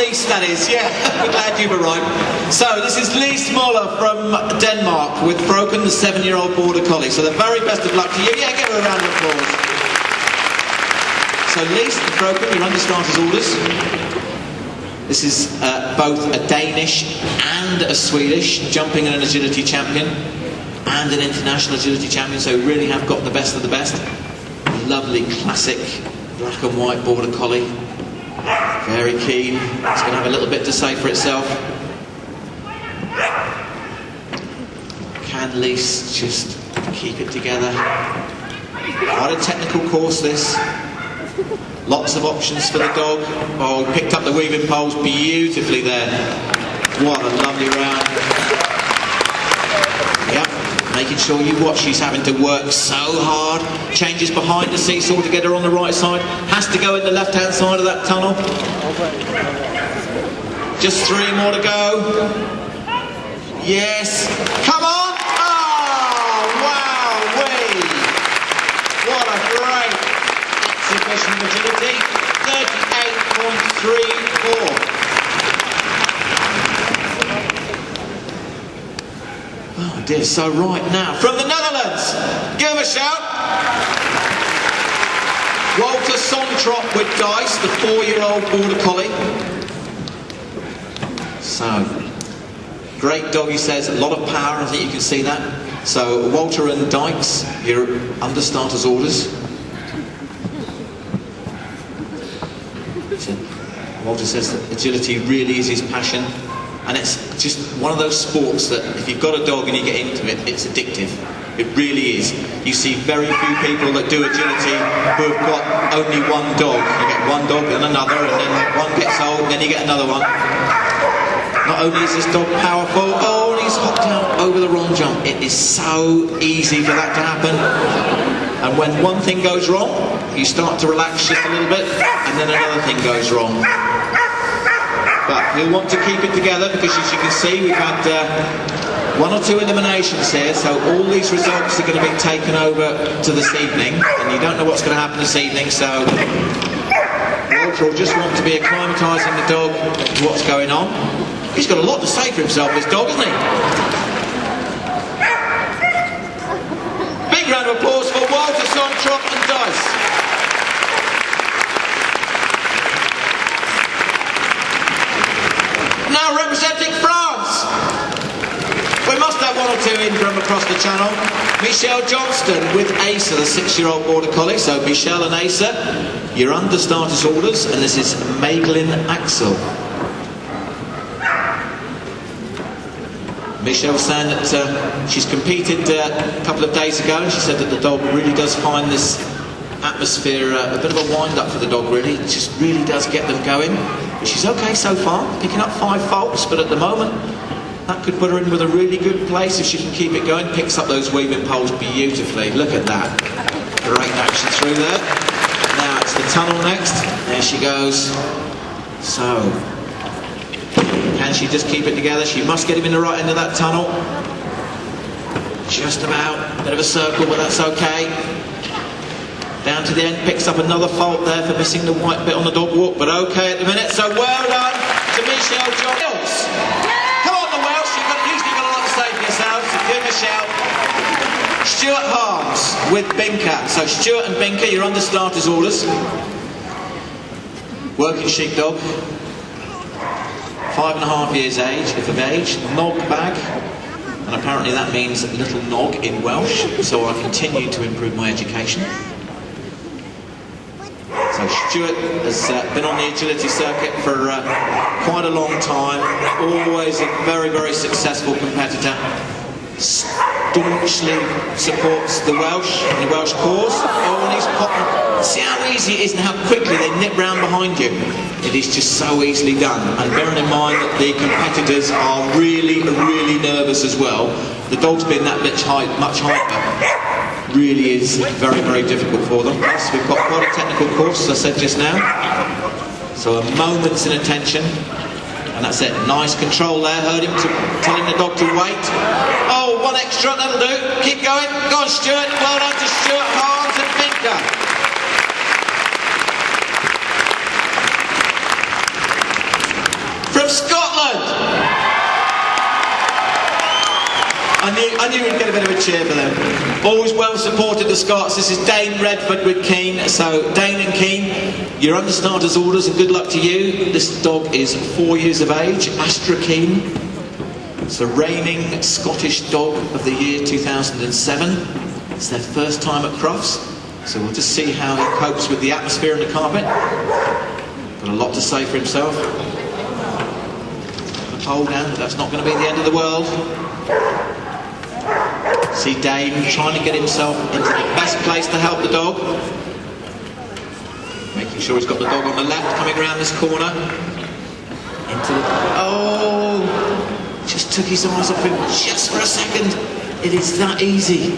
Lise, that is, yeah. We're glad you've arrived. So, this is Lise Moller from Denmark with Broken, the 7-year-old border collie. So, the very best of luck to you. Yeah, give her a round of applause. So, Lise and Broken, you're under starters orders. This is both a Danish and a Swedish jumping and an agility champion and an international agility champion, so we really have got the best of the best. Lovely classic black and white border collie. Very keen. It's going to have a little bit to say for itself. Can Lise just keep it together? Quite a technical course, this. Lots of options for the dog. Oh, picked up the weaving poles beautifully there. What a lovely round. Yep, making sure you watch. She's having to work so hard. Changes behind the seesaw to get her on the right side. Has to go in the left-hand side of that tunnel. Just 3 more to go. Yes. Come on. Oh, wow-wee. What a great exhibition of agility. 38.34. Oh dear, so right now, from the Netherlands, give him a shout. Walter Sontrop with Dice, the 4-year-old border collie. So, great dog, he says, a lot of power, I think you can see that. So, Walter and Dykes, you're under starters orders. Walter says that agility really is his passion, and it's just one of those sports that if you've got a dog and you get into it, it's addictive. It really is. You see very few people that do agility who have got only one dog. You get one dog and another, and then one gets old and then you get another one. Not only is this dog powerful, oh, and he's hopped out over the wrong jump. It is so easy for that to happen. And when one thing goes wrong, you start to relax just a little bit, and then another thing goes wrong. But he'll want to keep it together because, as you can see, we've had 1 or 2 eliminations here, so all these results are going to be taken over to this evening, and you don't know what's going to happen this evening, so Walter will just want to be acclimatising the dog to what's going on. He's got a lot to say for himself, this dog, hasn't he? Big round of applause for Walter Sontrop and Dice. Now representing France. We must have 1 or 2 in from across the channel. Michelle Johnston with Asa, the 6-year-old border collie. So Michelle and Asa, you're under starters orders, and this is Maeglin Axel. Michelle saying that she's competed a couple of days ago, and she said that the dog really does find this atmosphere a bit of a wind-up for the dog, really. It just really does get them going. But she's okay so far, picking up 5 faults, but at the moment that could put her in with a really good place if she can keep it going. Picks up those weaving poles beautifully. Look at that. Great action through there. Now it's the tunnel next. There she goes. So, can she just keep it together? She must get him in the right end of that tunnel. Just about. Bit of a circle, but that's okay. Down to the end, picks up another fault there for missing the white bit on the dog walk, but okay at the minute. So well done to Michelle Johns. Come on, the Welsh, you've usually got a lot to say for yourselves. Give them a shout. Stuart Harms with Binker. So Stuart and Binker, you're under starters orders. Working sheepdog. 5.5 years of age, nog bag, and apparently that means little nog in Welsh, so I continue to improve my education. So Stuart has been on the agility circuit for quite a long time, always a very, very successful competitor, staunchly supports the Welsh and the Welsh cause. Oh, and he's popping. See how easy it is and how quickly they nip round behind you. It is just so easily done, and bearing in mind that the competitors are really, really nervous as well. The dog's been that much hyper. Really is very, very difficult for them. Plus, we've got quite a technical course, as I said just now. So a moment's inattention, and that's it. Nice control there. Heard him telling the dog to wait. Oh, 1 extra, that'll do. Keep going. Go on, Stuart. Well done to Stuart, Harms and Binker. I knew we'd get a bit of a cheer for them. Always well supported, the Scots. This is Dane Redford with Keane. So Dane and Keane, you're under starters orders and good luck to you. This dog is 4 years of age, Astra Keane. It's the reigning Scottish Dog of the Year 2007. It's their first time at Crufts. So we'll just see how he copes with the atmosphere and the carpet. Got a lot to say for himself. The pole down, but that's not going to be the end of the world. See Dane trying to get himself into the best place to help the dog. Making sure he's got the dog on the left, coming around this corner. Into the... Oh! Just took his eyes off him just for a second. It is that easy.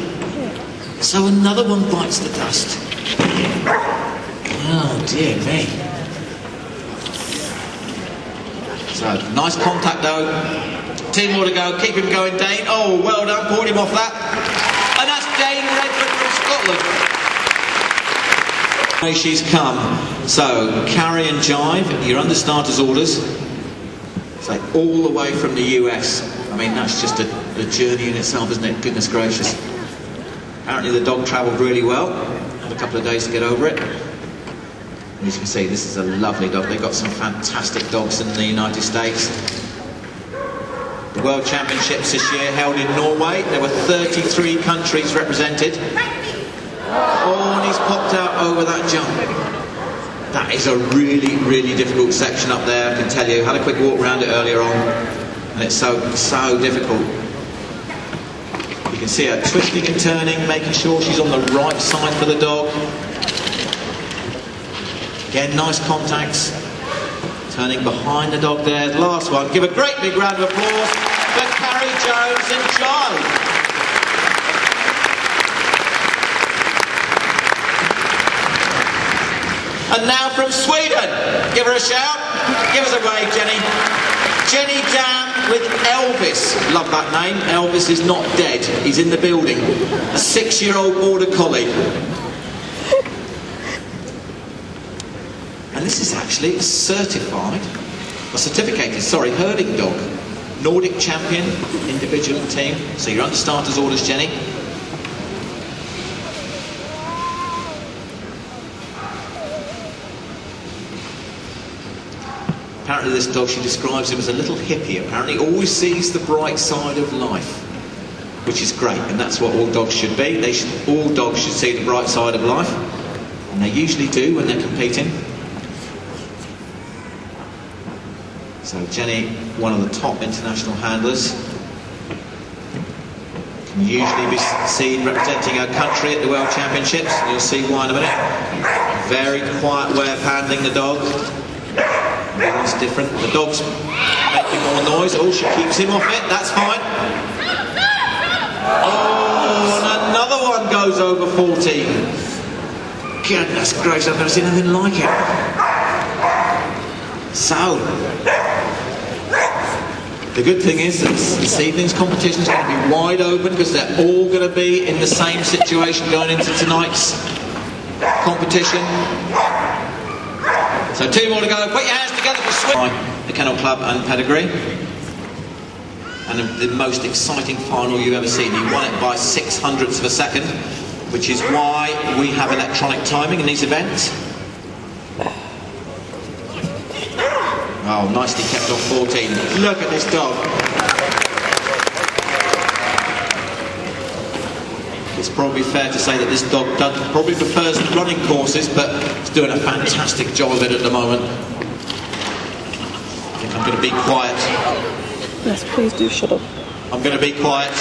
So another one bites the dust. Oh dear me. So nice contact though. 2 more to go. Keep him going, Dane. Oh, well done. Pulled him off that. And that's Dane Redford from Scotland. Way she's come. So carry and jive. You're under starters orders. So all the way from the US. I mean, that's just a journey in itself, isn't it? Goodness gracious. Apparently the dog travelled really well. Had a couple of days to get over it. And as you can see, this is a lovely dog. They've got some fantastic dogs in the United States. The World Championships this year held in Norway. There were 33 countries represented. Oh, and he's popped out over that jump. That is a really, really difficult section up there, I can tell you. Had a quick walk around it earlier on, and it's so difficult. You can see her twisting and turning, making sure she's on the right side for the dog. Again, nice contacts. Turning behind the dog there. The last one. Give a great big round of applause for Carrie Jones and Jive. And now from Sweden. Give her a shout. Give us a wave, Jenny. Jenny Dam with Elvis. Love that name. Elvis is not dead. He's in the building. A 6-year-old border collie. And this is actually a certificated herding dog. Nordic champion, individual and team. So you're under starters orders, Jenny. Apparently this dog, she describes him as a little hippie. Apparently always sees the bright side of life, which is great, and that's what all dogs should be. All dogs should see the bright side of life, and they usually do when they're competing. So Jenny, one of the top international handlers, can usually be seen representing her country at the World Championships. You'll see why in a minute. Very quiet way of handling the dog. Everyone's different. The dog's making more noise. Oh, she keeps him off it. That's fine. Oh, and another one goes over 14. Goodness gracious, I've never seen anything like it. So, the good thing is that this evening's competition is going to be wide open because they're all going to be in the same situation going into tonight's competition. So 2 more to go. Put your hands together for Sweden. The Kennel Club and Pedigree. And the most exciting final you've ever seen. He won it by 0.06 of a second, which is why we have electronic timing in these events. Oh, nicely kept off 14. Look at this dog. It's probably fair to say that this dog probably prefers running courses, but he's doing a fantastic job of it at the moment. I think I'm going to be quiet. Yes, please do shut up. I'm going to be quiet.